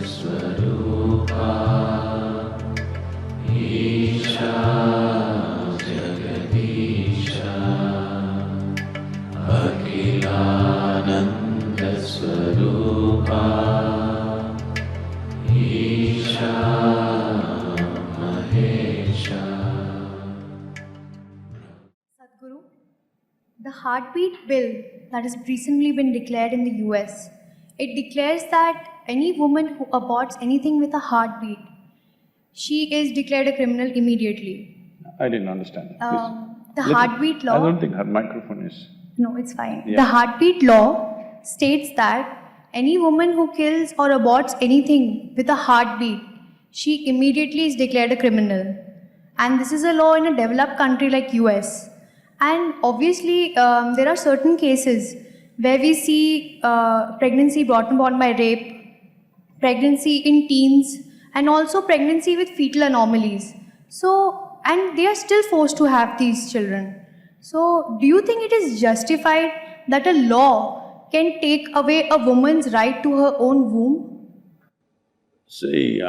Swarupa Isha Jagadisha Akhilananda Swarupa Isha Mahesha. Sadhguru, the heartbeat bill that has recently been declared in the US, it declares that any woman who aborts anything with a heartbeat, she is declared a criminal immediately. I didn't understand. The heartbeat law… I don't think her microphone is… No, it's fine. Yeah. The heartbeat law states that any woman who kills or aborts anything with a heartbeat, she immediately is declared a criminal. And this is a law in a developed country like US. And obviously, there are certain cases where we see pregnancy brought about by rape, pregnancy in teens, and also pregnancy with fetal anomalies. So, and they are still forced to have these children. So, do you think it is justified that a law can take away a woman's right to her own womb? See,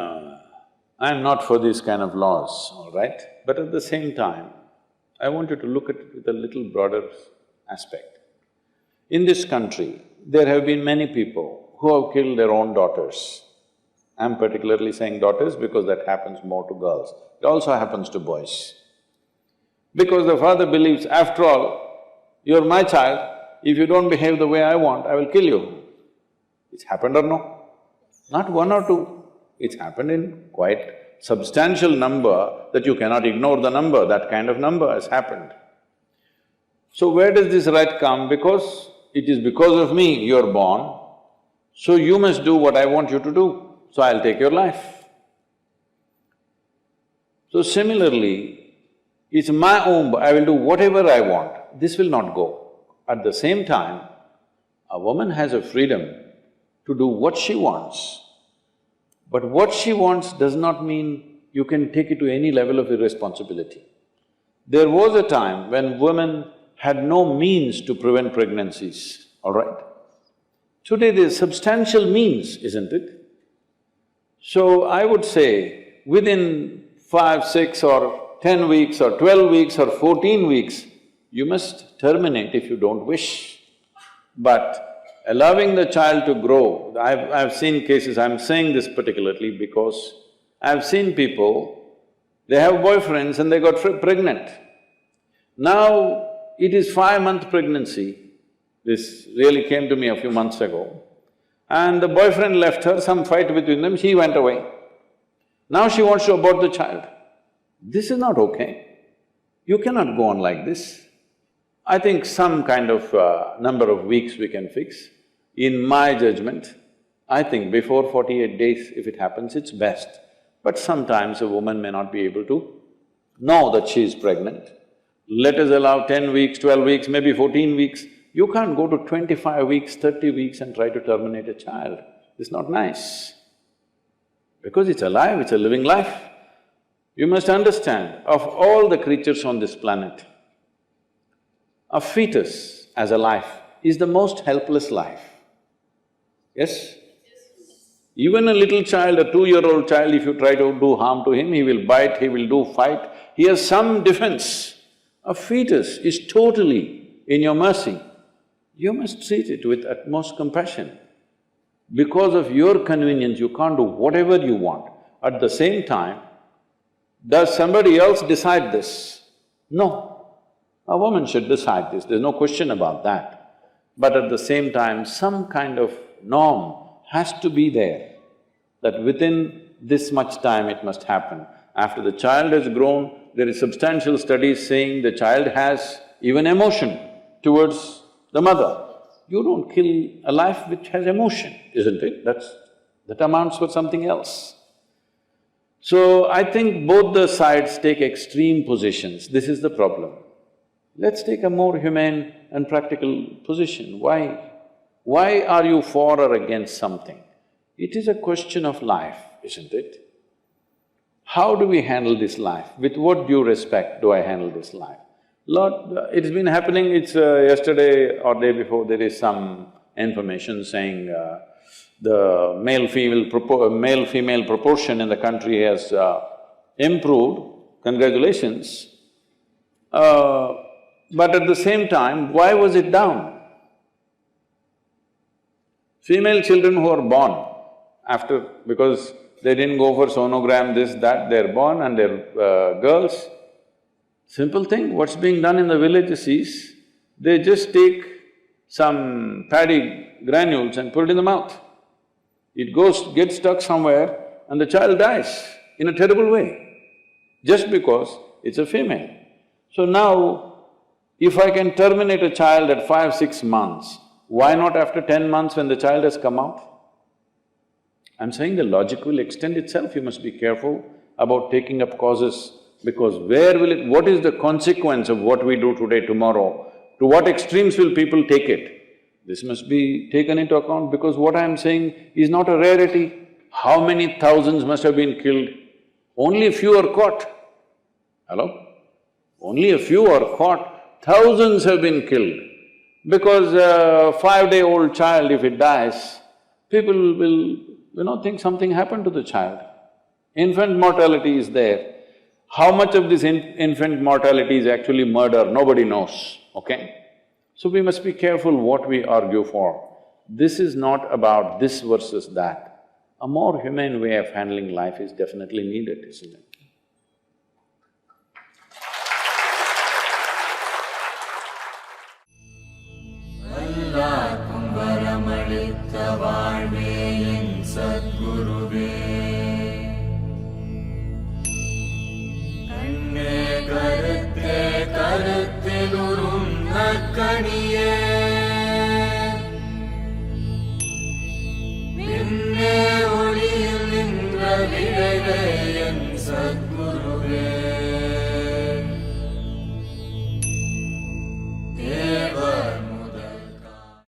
I'm not for these kind of laws, all right? But at the same time, I want you to look at it with a little broader aspect. In this country, there have been many people who have killed their own daughters. I'm particularly saying daughters because that happens more to girls. It also happens to boys. Because the father believes, after all, you're my child, if you don't behave the way I want, I will kill you. It's happened or no? Not one or two, it's happened in quite substantial number that you cannot ignore the number, that kind of number has happened. So where does this right come? Because it is because of me you're born, so you must do what I want you to do, so I'll take your life. So similarly, it's my womb, I will do whatever I want, this will not go. At the same time, a woman has a freedom to do what she wants. But what she wants does not mean you can take it to any level of irresponsibility. There was a time when women had no means to prevent pregnancies, all right? Today there's substantial means, isn't it? So I would say, within 5, 6 or 10 weeks or 12 weeks or 14 weeks, you must terminate if you don't wish. But allowing the child to grow, I've seen cases, I'm saying this particularly because I've seen people, they have boyfriends and they got pregnant. Now, it is 5-month pregnancy, this really came to me a few months ago, and the boyfriend left her, some fight between them, she went away. Now she wants to abort the child. This is not okay. You cannot go on like this. I think some kind of number of weeks we can fix. In my judgment, I think before 48 days, if it happens, it's best. But sometimes a woman may not be able to know that she is pregnant. Let us allow 10 weeks, 12 weeks, maybe 14 weeks. You can't go to 25 weeks, 30 weeks and try to terminate a child. It's not nice. Because it's alive, it's a living life. You must understand, of all the creatures on this planet, a fetus as a life is the most helpless life. Yes? Even a little child, a 2-year-old child, if you try to do harm to him, he will bite, he will do fight, he has some defense. A fetus is totally in your mercy. You must treat it with utmost compassion. Because of your convenience, you can't do whatever you want. At the same time, does somebody else decide this? No. A woman should decide this, there's no question about that. But at the same time, some kind of norm has to be there, that within this much time it must happen. After the child has grown, there is substantial studies saying the child has even emotion towards the mother. You don't kill a life which has emotion, isn't it? That amounts for something else. So I think both the sides take extreme positions, this is the problem. Let's take a more humane and practical position. Why? Why are you for or against something? It is a question of life, isn't it? How do we handle this life? With what due respect do I handle this life? Lord, it's been happening, it's yesterday or day before, there is some information saying the male-female proportion in the country has improved, congratulations. But at the same time, why was it down? Female children who are born after… because they didn't go for sonogram, this, that, they're born and they're girls. Simple thing, what's being done in the villages is, they just take some paddy granules and put it in the mouth. It gets stuck somewhere and the child dies in a terrible way, just because it's a female. So now, if I can terminate a child at 5-6 months, why not after 10 months when the child has come out? I'm saying the logic will extend itself, you must be careful about taking up causes, because what is the consequence of what we do today, tomorrow? To what extremes will people take it? This must be taken into account, because what I'm saying is not a rarity. How many thousands must have been killed? Only a few are caught. Hello? Only a few are caught, thousands have been killed. Because a 5-day-old child, if it dies, people will, think something happened to the child. Infant mortality is there. How much of this infant mortality is actually murder, nobody knows, okay? So we must be careful what we argue for. This is not about this versus that. A more humane way of handling life is definitely needed, isn't it? அல்லாஹ்க்கும் வரமளித்த வாழ்வே என் சத்குருவே.